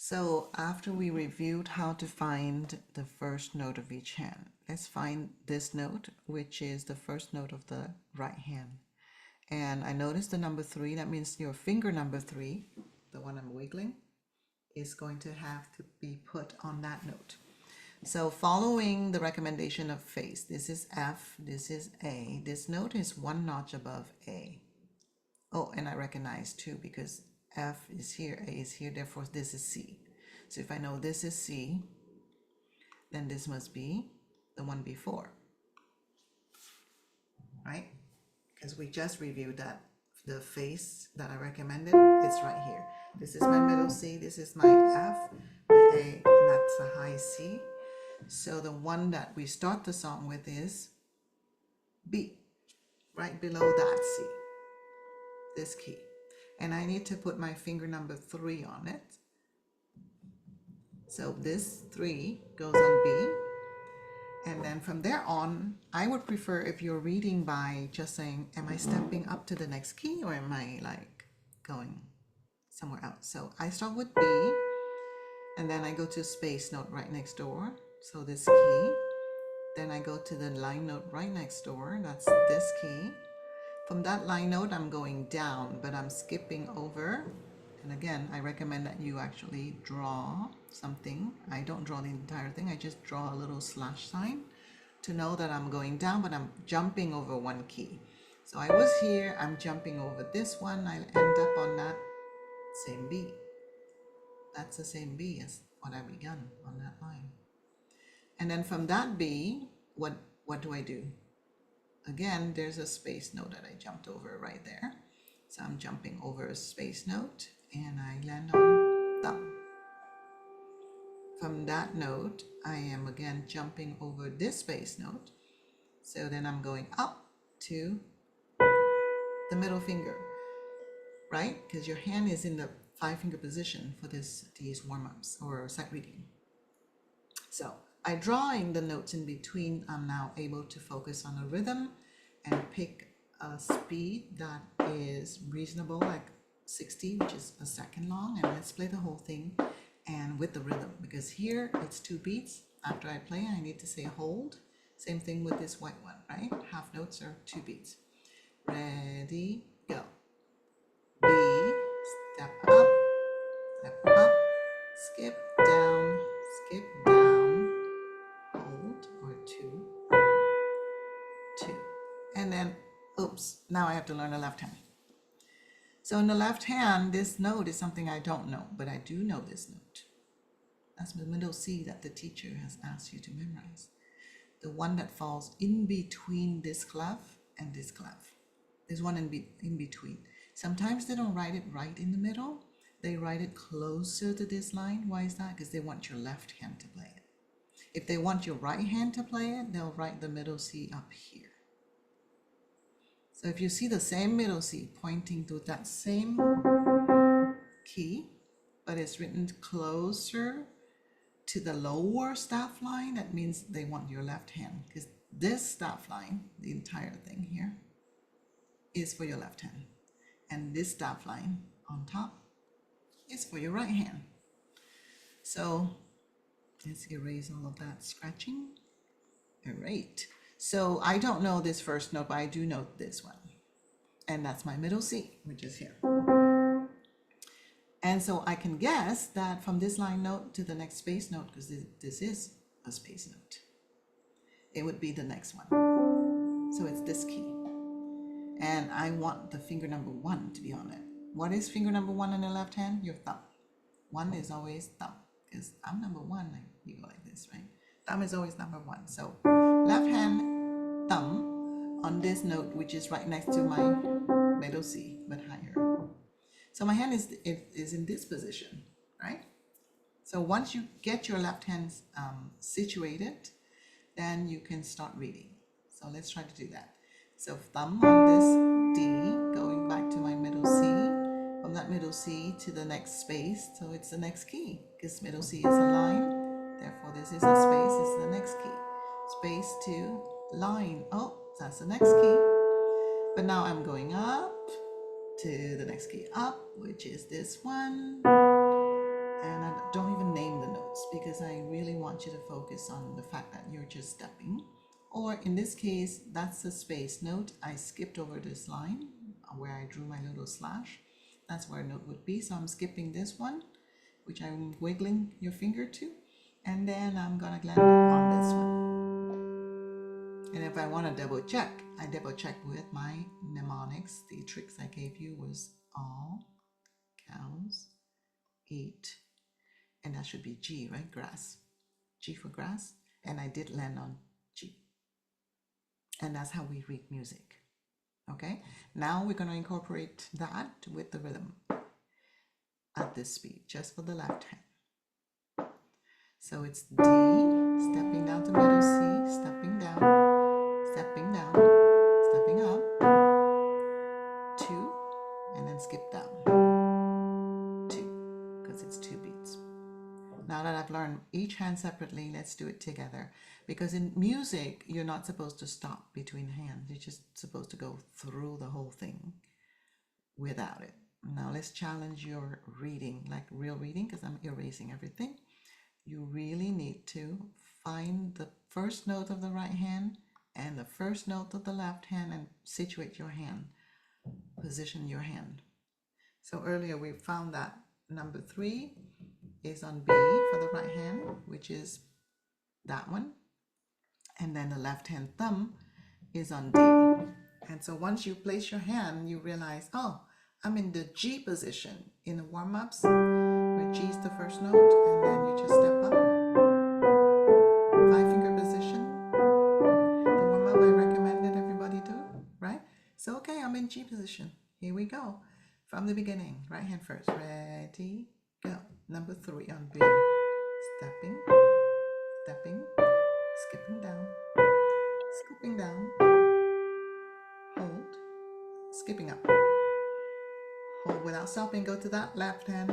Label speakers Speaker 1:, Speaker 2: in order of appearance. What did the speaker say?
Speaker 1: So after we reviewed how to find the first note of each hand, let's find this note, which is the first note of the right hand. And I noticed the number 3, that means your finger number 3, the one I'm wiggling, is going to have to be put on that note. So following the recommendation of face, this is F, this is A. This note is one notch above A. Oh, and I recognize too because F is here, A is here, therefore this is C. So if I know this is C, then this must be the one before, right? Because we just reviewed that the face that I recommended, it's right here. This is my middle C, this is my F, my A, and that's a high C. So the one that we start the song with is B, right below that C, this key. And I need to put my finger number 3 on it. So this 3 goes on B. And then from there on, I would prefer if you're reading by just saying, am I stepping up to the next key or am I like going somewhere else? So I start with B and then I go to space note right next door. So this key. Then I go to the line note right next door. That's this key. From that line note, I'm going down, but I'm skipping over. And again, I recommend that you actually draw something. I don't draw the entire thing. I just draw a little slash sign to know that I'm going down, but I'm jumping over one key. So I was here, I'm jumping over this one. I end up on that same B. That's the same B as what I began on that line. And then from that B, what do I do? Again, there's a space note that I jumped over right there. So I'm jumping over a space note and I land on thumb. From that note, I am again jumping over this space note. So then I'm going up to the middle finger, right? Because your hand is in the 5-finger position for these warm-ups or sight reading. So by drawing the notes in between, I'm now able to focus on a rhythm and pick a speed that is reasonable, like 60, which is a second long. And let's play the whole thing and with the rhythm, because here it's 2 beats. After I play, I need to say hold. Same thing with this white one, right? Half notes are 2 beats. Ready, go. B, step up, skip down, hold, or 2, 2. And then, oops, now I have to learn the left hand. So in the left hand, this note is something I don't know, but I do know this note. That's the middle C that the teacher has asked you to memorize. The one that falls in between this clef and this clef. There's one in between. Sometimes they don't write it right in the middle. They write it closer to this line. Why is that? Because they want your left hand to play it. If they want your right hand to play it, they'll write the middle C up here. So if you see the same middle C pointing to that same key, but it's written closer to the lower staff line, that means they want your left hand, because this staff line, the entire thing here, is for your left hand. And this staff line on top is for your right hand. So let's erase all of that scratching. All right. So I don't know this first note, but I do know this one. And that's my middle C, which is here. And so I can guess that from this line note to the next space note, because this is a space note, it would be the next one. So it's this key. And I want the finger number 1 to be on it. What is finger number 1 on the left hand? Your thumb. 1 is always thumb, because I'm number 1. You go like this, right? Thumb is always number 1. So left hand thumb on this note, which is right next to my middle C, but higher. So my hand is in this position, right? So once you get your left hand situated, then you can start reading. So let's try to do that. So thumb on this D, going back to my middle C, from that middle C to the next space. So it's the next key, because middle C is a line. Therefore, this is a space, it's the next key. Space to line. Oh, that's the next key. But now I'm going up to the next key up, which is this one. And I don't even name the notes because I really want you to focus on the fact that you're just stepping. Or in this case, that's the space note. I skipped over this line where I drew my little slash. That's where a note would be. So I'm skipping this one, which I'm wiggling your finger to. And then I'm gonna land on this one. And if I want to double check, I double check with my mnemonics. The tricks I gave you was all cows eat, and that should be G, right? Grass. G for grass. And I did land on G. And that's how we read music. Okay? Now we're going to incorporate that with the rhythm at this speed, just for the left hand. So it's D, stepping down to middle C, stepping down, stepping down, stepping up, 2, and then skip down, 2, because it's 2 beats. Now that I've learned each hand separately, let's do it together. Because in music, you're not supposed to stop between hands. You're just supposed to go through the whole thing without it. Now let's challenge your reading, like real reading, because I'm erasing everything. You really need to find the first note of the right hand and the first note of the left hand and situate your hand, position your hand. So earlier we found that number 3 is on B for the right hand, which is that one. And then the left hand thumb is on D. And so once you place your hand, you realize, oh, I'm in the G position. In the warm-ups, where G is the first note, and then you just step up. 5-finger position. The warm-up I recommended everybody do, right? So, okay, I'm in G position. Here we go. From the beginning, right hand first. Ready, go. Number 3 on B. Stepping, stepping, skipping down, skipping down, hold, skipping up. Hold without stopping, go to that left hand,